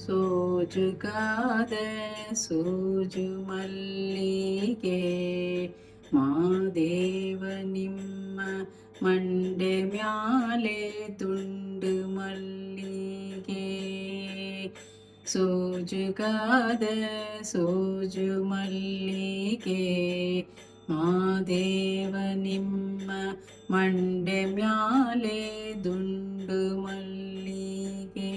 sōjugāda sūju malligé mā.dēvā nim'ma ಮಂಡೆ ಮ್ಯಾಲೆ ತುಂಡು ಮಲ್ಲಿಗೆ ಸೋಜುಗಾದ ಸೋಜು ಮಲ್ಲಿಗೆ ಮಾ.ದēvā ನಿಮ್ಮ ಮಂಡೆ ಮ್ಯಾಲೆ ದುಂಡು ಮಲ್ಲಿಗೆ.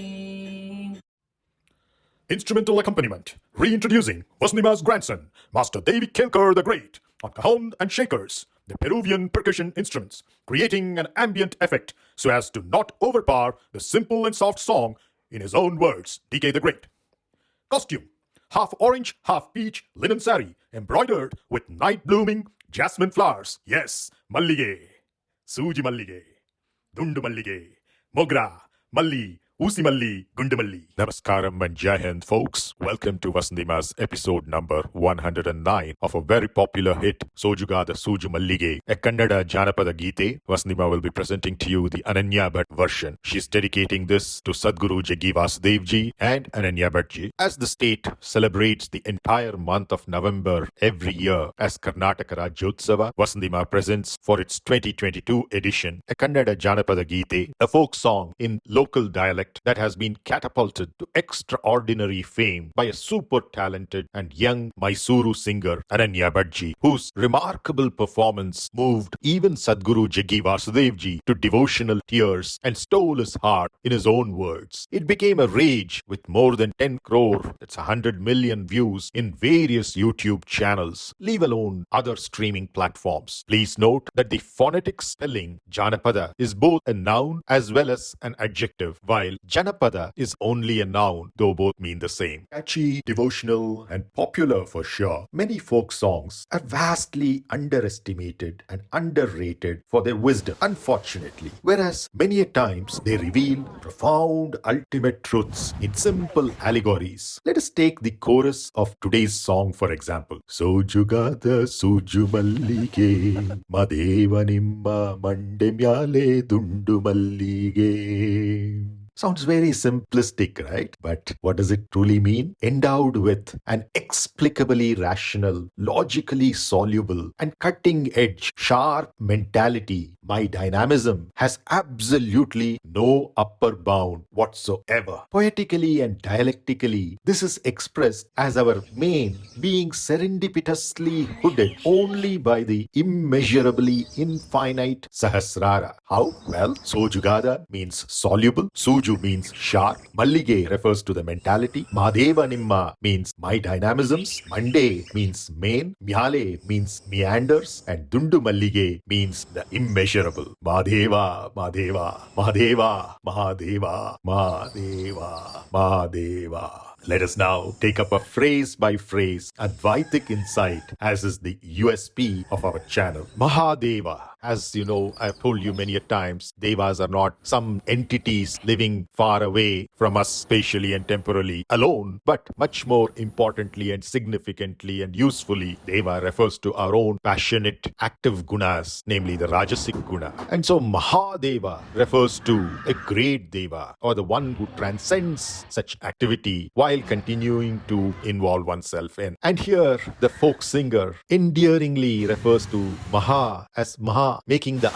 Instrumental accompaniment, reintroducing VasanthiMā's grandson, Master Dhéivik Kélkar the Great, on cajon and shakers, the Peruvian percussion instruments, creating an ambient effect so as to not overpower the simple and soft song in his own words, D.K. the Great. Costume, half orange, half peach, linen saree, embroidered with night-blooming jasmine flowers. Yes, malligé, sūju malligé, dundu malligé, mogra, malli, Usi Malli, Gundamalli. Namaskaram and Jai Hind, folks. Welcome to VasanthiMā's episode number 109 of a very popular hit, sōjugāda sūju malligé, a kannaḍa jānapada gīté. VasanthiMā will be presenting to you the ananyā bhaṭ version. She's dedicating this to Sadhguru Jaggi Vāsudévji and ananyā bhaṭji, as the state celebrates the entire month of November every year as karnāṭaka rājyōtsavā. VasanthiMā presents for its 2022 edition a kannaḍa jānapada gīté, a folk song in local dialect that has been catapulted to extraordinary fame by a super talented and young Mysuru singer Ananyā bhaṭji, whose remarkable performance moved even Sadhguru Jaggi Vāsudévji to devotional tears and stole his heart in his own words. It became a rage with more than 10 crore, that's 100 million views in various YouTube channels, leave alone other streaming platforms. Please note that the phonetic spelling jānapada is both a noun as well as an adjective, while jānapada is only a noun, though both mean the same. Catchy, devotional, and popular for sure, many folk songs are vastly underestimated and underrated for their wisdom, unfortunately. Whereas many a times they reveal profound, ultimate truths in simple allegories. Let us take the chorus of today's song for example. sōjugāda sūju malligé, mā.dēvā nim'ma ಮಂಡೆ ಮ್ಯಾಲೆ ದುಂಡು ಮಲ್ಲಿಗೆ. Sounds very simplistic, right? But what does it truly mean? Endowed with an explicably rational, logically soluble, and cutting-edge, sharp mentality, my dynamism has absolutely no upper bound whatsoever. Poetically and dialectically, this is expressed as our main being serendipitously hooded only by the immeasurably infinite Sahasrara. How? Well, sōjugāda means soluble, sūju means sharp, malligé refers to the mentality, mā.dēvā nim'ma means my dynamisms, mandé means main, myāle means meanders, and dundu malligé means the immeasurable. mā.dēvā, mā.dēvā, mā.dēvā, mā.dēvā, mā.dēvā, mā.dēvā. Let us now take up a phrase by phrase advaitik insight, as is the USP of our channel. Mahadeva. As you know, I've told you many a times, devas are not some entities living far away from us spatially and temporally alone, but much more importantly and significantly and usefully, deva refers to our own passionate, active gunas, namely the rajasic guna. And so Mahadeva refers to a great deva, or the one who transcends such activity while continuing to involve oneself in. And here, the folk singer endearingly refers to Maha as Maha, making the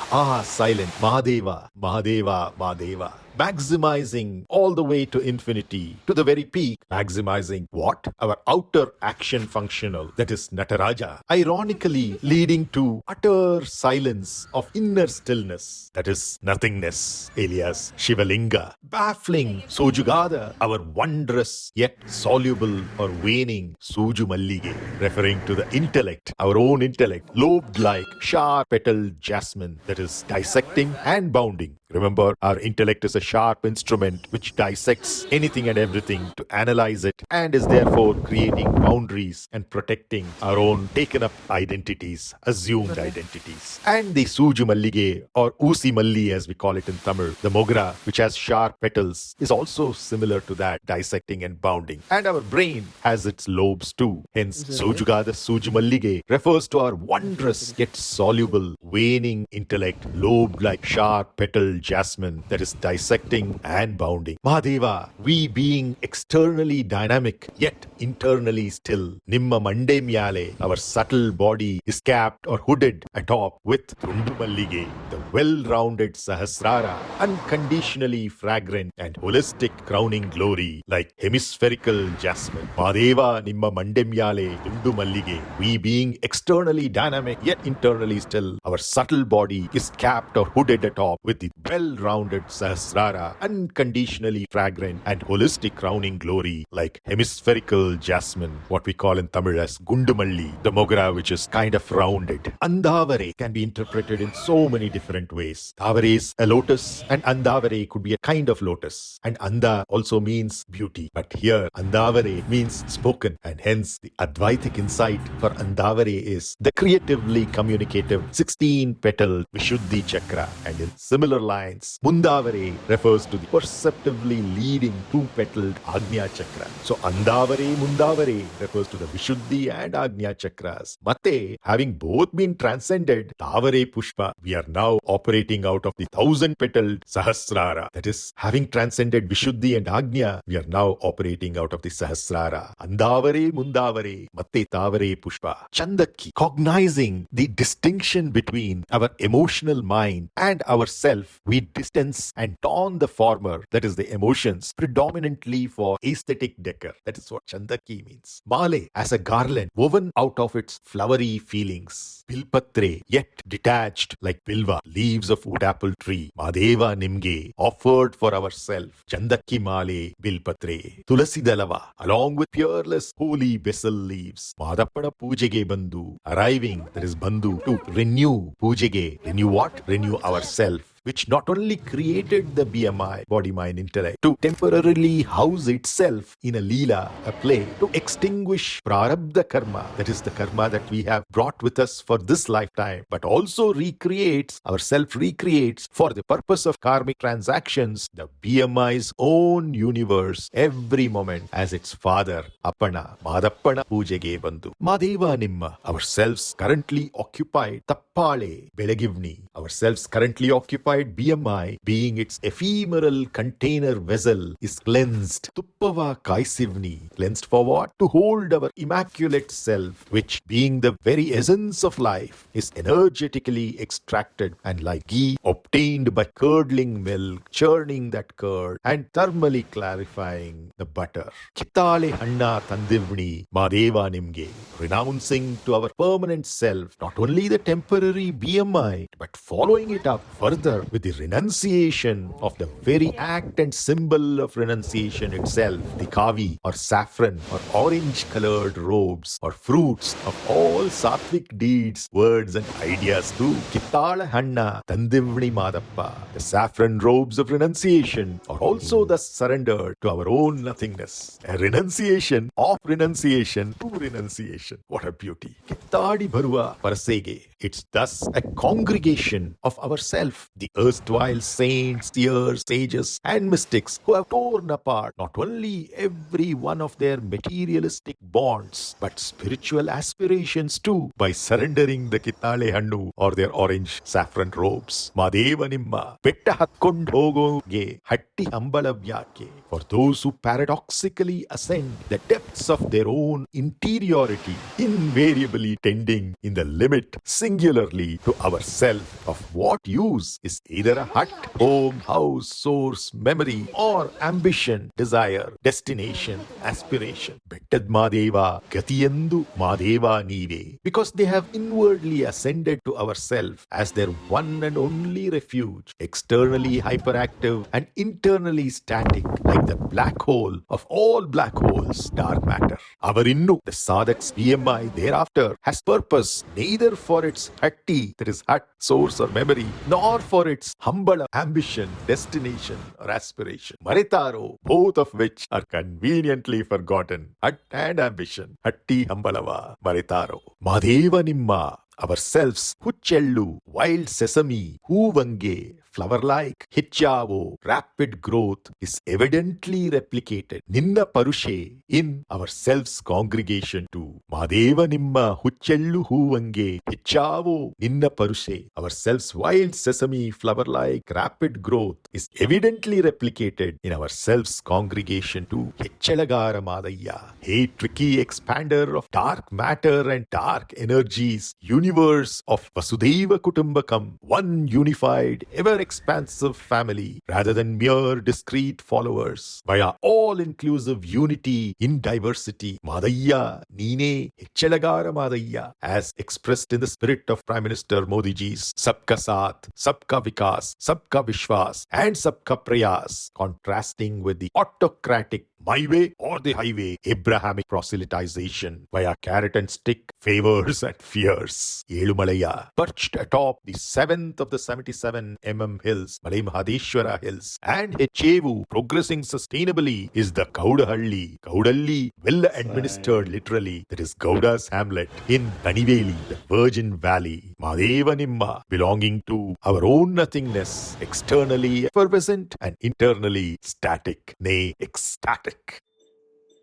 silent. mā.dēvā, mā.dēvā, mā.dēvā. Maximizing all the way to infinity, to the very peak. Maximizing what? Our outer action functional, that is Nataraja. Ironically leading to utter silence of inner stillness, that is nothingness, alias Shivalinga. Baffling sōjugāda, our wondrous yet soluble or waning sūju malligé, referring to the intellect, our own intellect, lobed like sharp-petaled jasmine, that is dissecting and bounding. Remember, our intellect is a sharp instrument which dissects anything and everything to analyze it, and is therefore creating boundaries and protecting our own taken up identities, assumed identities. And the sūju malligé, or Usi Malli as we call it in Tamil, the mogra, which has sharp petals, is also similar to that, dissecting and bounding. And our brain has its lobes too. Hence, sōjugāda sūju malligé refers to our wondrous yet soluble, waning intellect, lobed like sharp petaled jasmine that is dissecting and bounding. mā.dēvā, we being externally dynamic yet internally still. nim'ma malligé, our subtle body is capped or hooded atop with malligé, the well-rounded sahasrara, unconditionally fragrant and holistic crowning glory like hemispherical jasmine. mā.dēvā nim'ma malligé, we being externally dynamic yet internally still, our subtle body is capped or hooded atop with the well-rounded sahasrara, unconditionally fragrant and holistic crowning glory like hemispherical jasmine, what we call in Tamil as gundumalli, the mogra which is kind of rounded. Andavare can be interpreted in so many different ways. Thavare is a lotus and andavare could be a kind of lotus, and anda also means beauty, but here andavare means spoken, and hence the advaitik insight for andavare is the creatively communicative 16-petaled Vishuddhi chakra, and in similar lines mundavare refers to the perceptively leading 2-petaled Agnya chakra. So andavare mundavare refers to the Vishuddhi and Agnya chakras. Mate, having both been transcended, Thavare Pushpa, we are now operating out of the 1000-petaled Sahasrara. That is, having transcended Vishuddhi and Agnya, we are now operating out of the Sahasrara. Andavare mundavare, Mate Thavare Pushpa. Chandaki, cognizing the distinction between our emotional mind and our self, we distance and don the former, that is the emotions, predominantly for aesthetic decor. That is what Chandaki means. Male, as a garland woven out of its flowery feelings. Bilpatre, yet detached like bilva, leaves of wood apple tree. mā.dēvā nimge, offered for ourself. Chandaki male bilpatre. Tulasi dalava, along with peerless holy basil leaves. Madappada pujege bandhu, arriving, that is bandhu, to renew. Pujege, renew what? Renew ourself, which not only created the BMI, body, mind, intellect, to temporarily house itself in a leela, a play, to extinguish prarabdha karma, that is the karma that we have brought with us for this lifetime, but also recreates, our self recreates for the purpose of karmic transactions, the BMI's own universe, every moment as its father, Appana, Madappana Pujege Bandhu. mā.dēvā nim'ma, ourselves currently occupied, Tappale, Belagivni, ourselves currently occupied BMI, being its ephemeral container vessel, is cleansed. Tuppava kaisivni, cleansed for what? To hold our immaculate self, which, being the very essence of life, is energetically extracted and like ghee obtained by curdling milk, churning that curd and thermally clarifying the butter. Kittale hanna tandivni mā.dēvā nimge, renouncing to our permanent self not only the temporary BMI, but following it up further with the renunciation of the very act and symbol of renunciation itself, the kavi or saffron or orange-colored robes or fruits of all sattvic deeds, words and ideas too. Kittala hanna tandivni madappa, the saffron robes of renunciation are also thus surrendered to our own nothingness. A renunciation of renunciation to renunciation. What a beauty. Kittadi bharuva parasege. It's thus a congregation of ourself, the erstwhile saints, seers, sages, and mystics who have torn apart not only every one of their materialistic bonds, but spiritual aspirations too, by surrendering the Kittale Hannu or their orange saffron robes. mā.dēvā nim'ma, petta hatkond hogoge, hatti hambala vyake. For those who paradoxically ascend the depths of their own interiority, invariably tending in the limit singularly to ourself, of what use is either a hut, home, house, source, memory, or ambition, desire, destination, aspiration. Bettad mā.dēvā, gatiyendu mā.dēvā nive. Because they have inwardly ascended to ourself as their one and only refuge, externally hyperactive and internally static, like the black hole of all black holes, dark matter. Avarinnu, the sadhak's BMI thereafter, has purpose neither for its hatti, that is hut, source or memory, nor for its hambala, ambition, destination or aspiration. Maritaro, both of which are conveniently forgotten. Hut and ambition. Hatti hambalava, maritaro. mā.dēvā nim'ma, ourselves, huchellu, wild sesame, hoovange, flower-like Hichavo, rapid growth is evidently replicated Ninna Parushe in our self's congregation too. Mā.dēvā nim'ma huccellu hoovange Hichavo Ninna Parushe. Our self's wild sesame flower-like rapid growth is evidently replicated in our self's congregation too. Hechalagara Madayya. Hey, tricky expander of dark matter and dark energies, universe of Vasudhaiva Kutumbakam, one unified, ever-expansive family, rather than mere discrete followers, via all-inclusive unity in diversity. Madayya, Nine, Hechalagara Madayya, as expressed in the spirit of Prime Minister Modi ji's Sabka Saath, Sabka Vikas, Sabka Vishwas, and Sabka Prayas, contrasting with the autocratic my way or the highway Abrahamic proselytization via carrot and stick favors and fears. Elumalaya, perched atop the 7th of the 77 hills, Malay Mahadeshwara hills, and Hechevu, progressing sustainably, is the Gaudahalli, Gaudalli, well administered literally, that is Gauda's hamlet in Daniveli, the Virgin Valley. Mā.dēvā nim'ma, belonging to our own nothingness, externally effervescent and internally static, nay, ecstatic.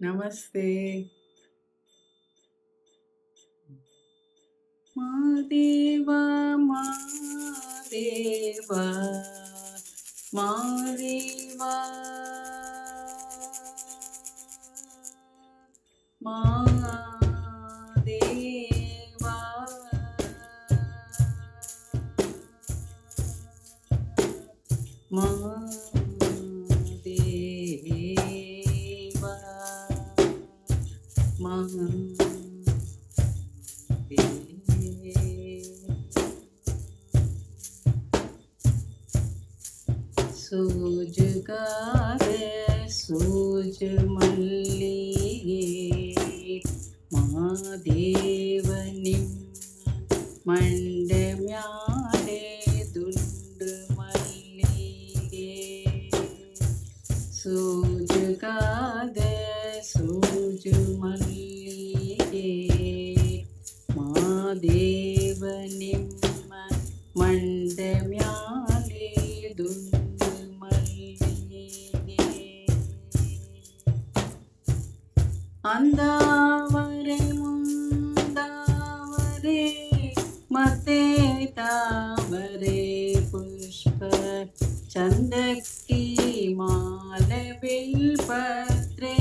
Namaste. Mā.dēvā, Mā.dēvā, Mā.dēvā, Mā.dēvā, sōjugāda, sūju malligé, Mā.dēvā nim'ma, mandamyāle dundu malligé, sōjugāda, sūju malligé, Mā.dēvā nim'ma, mandamyāle dundu malligé. Andavare mundavare mate tavare pushpa chandaki mala bilpatre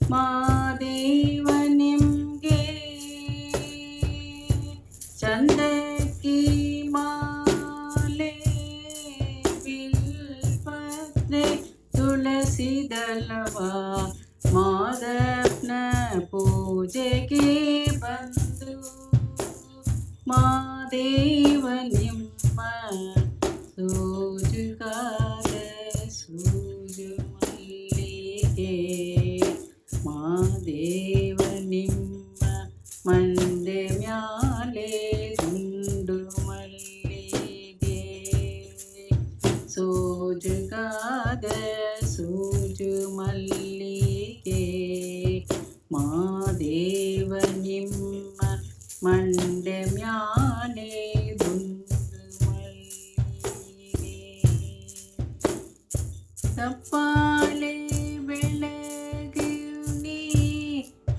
Mā.dēvā nim'ge chandaki male bilpatre tulasi dalava ಮಾದಪ್ನ ಪೂಜೆಗೆ ಬಂದು Mā.dēvā nim'ma sōjugāda sūju malligé Mā.dēvā nim'ma mandamyāle dundu malligé sōjugāda sūju malligé Mā.dēvā nim'ma mandamyāle dundu malligé ತಪ್ಪಾಳೆ ಬೆಳಗುನಿ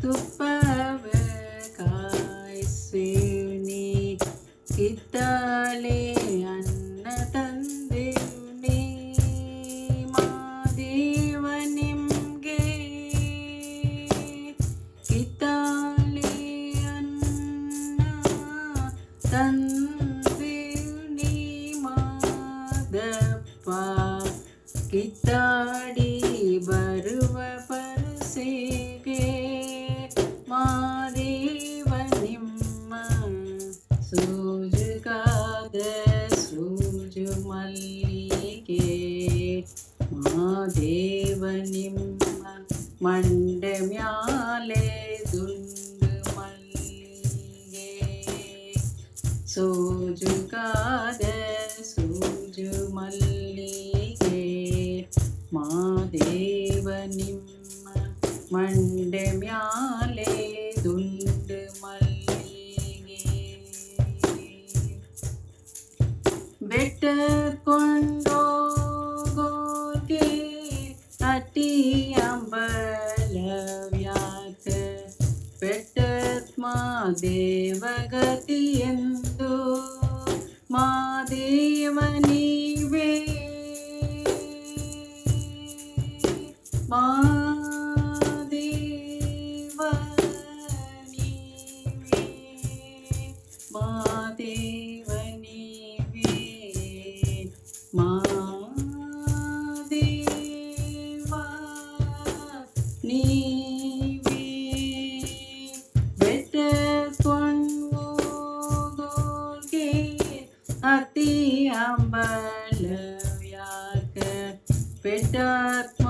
ತುಪ್ಪವ ಕಾಯಿಸುನಿ ಕಿತ್ತಾಳೆ ಅನ್ನ ತಂದೆಯುನಿ Mā.dēvā nim'ge ಕಿತ್ತಾಳೆ ಅನ್ನ ತಂದೆಯುನಿ ಮಾದಪ್ಪ ಕಿತ್ತಾಡಿ ಬರುವ ಪರಸೆಗೆ Mā.dēvā nim'ma sōjugāda sūju malligé Mā.dēvā nim'ma mandamyāle dundu malligé sōjugāda sūju malligé Mā.dēvā nim'ma mandamyāle dundu malligé ಬೆಟ್ಟಕೊಂಡೋಗೋಕೆ ಅತಿ ಅಂಬಲವ್ಯಾಕ ಬೆಟ್ಟತ್ ಮಾದೇವಗತಿಯೆಂದು ಮಾದೇವ ನೀವೇ ಮಾದೇವ ನೀವೇ ಮಾದೇವ ನೀವೇ ಮಾದೇವ ನೀವೇ ಬೆಟ್ಟಕೊಂಡೋಗೋಕೆ ಅತಿ ಅಂಬಲವ್ಯಾಕ ಬೆಟ್ಟಾತ್ಮ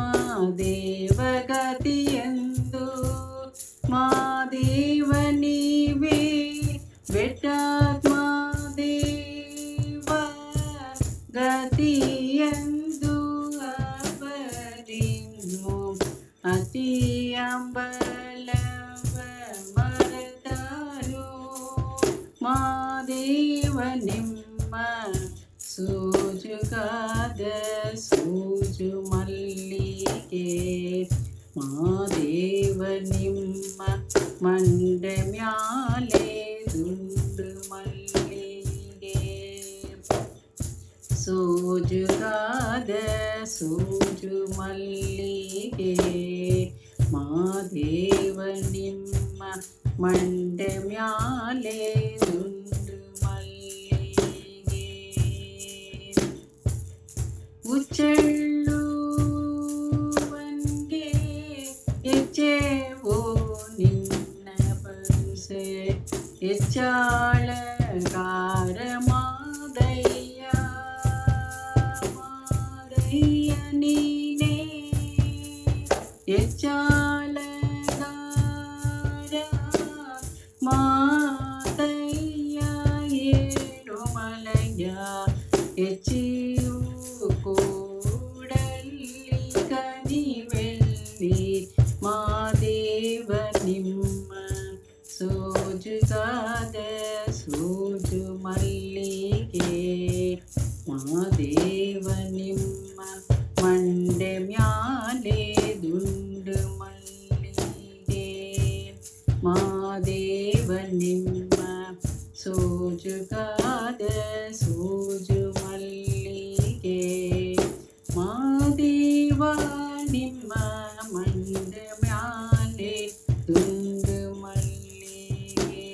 ದೇವಗತಿಯೆಂದು ಮಾದೇವ ನೀವೇ ಬೆಟ್ಟಾತ್ಮ ದೇವ ಗತಿಯೆಂದು ಅವರಿನ್ನು ಅತಿ ಅಂಬಲವ ಮರೆತರು ಮಾದೇವ ನಿಮ್ಮ ಸೋಜುಗಾದ ಸೂಜು ಮಲ್ಲಿಗೆ ಮಾದೇವ ನಿಮ್ಮ ಮಂಡೆ ಮ್ಯಾಲೆ ದುಂಡು ಮಲ್ಲಿಗೆ ಸೋಜುಗಾದ ಸೂಜು ಮಲ್ಲಿಗೆ ಮಾದೇವ ನಿಮ್ಮ ಮಂಡೆ ಮ್ಯಾಲೆ ದುಂಡು ಮಲ್ಲಿಗೆ ಉಚ್ಚೆಳ್ಳುವನ್ಗೆ ಹೆಚ್ಚೇವೋ ನಿನ್ನ ಪರುಸೆ ಹೆಚ್ಚಾಳಗಾರ ಮಾದಯ್ಯ ಮಾದಯ್ಯ ನೀನೇ ಹೆಚ್ಚಾಳಗಾರ ಮಾದಯ್ಯ ಏಳು ಮಲಯ ಹೆಚ್ಚಿಯು ಕೂಡಲ್ಲಿ ಕನಿವೆಲ್ಲಿ ಮಾದೇವ ನಿಮ್ಮ ಸೋಜುಗಾದ ಸೂಜು ಮಲ್ಲಿಗೆ ಮಾದೇವ ನಿಮ್ಮ ಮಂಡೆ ಮ್ಯಾಲೆ ದುಂಡು ಮಲ್ಲಿಗೆ ಮಾದೇವ ನಿಮ್ಮ ಸೋಜುಗಾದ ಸೂಜು ಮಲ್ಲಿಗೆ ಮಾದೇವ ನಿಮ್ಮ ಮಂಡೆ ಮ್ಯಾಲೆ ದುಂಡು ಮಲ್ಲಿಗೆ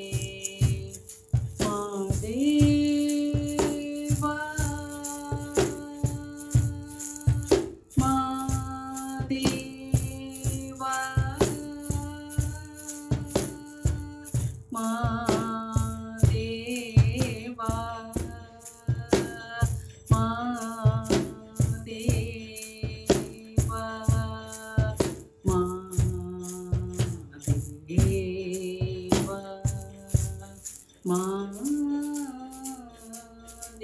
ಮಾದೇವ ಮಾದೇವ ಮಾದೇವ ಮಾದೇವ ಮಾದೇವ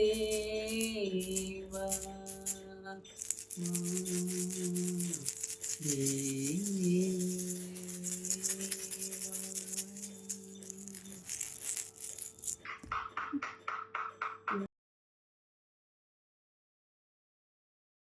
ಮಾದೇವ ಮಾದೇವ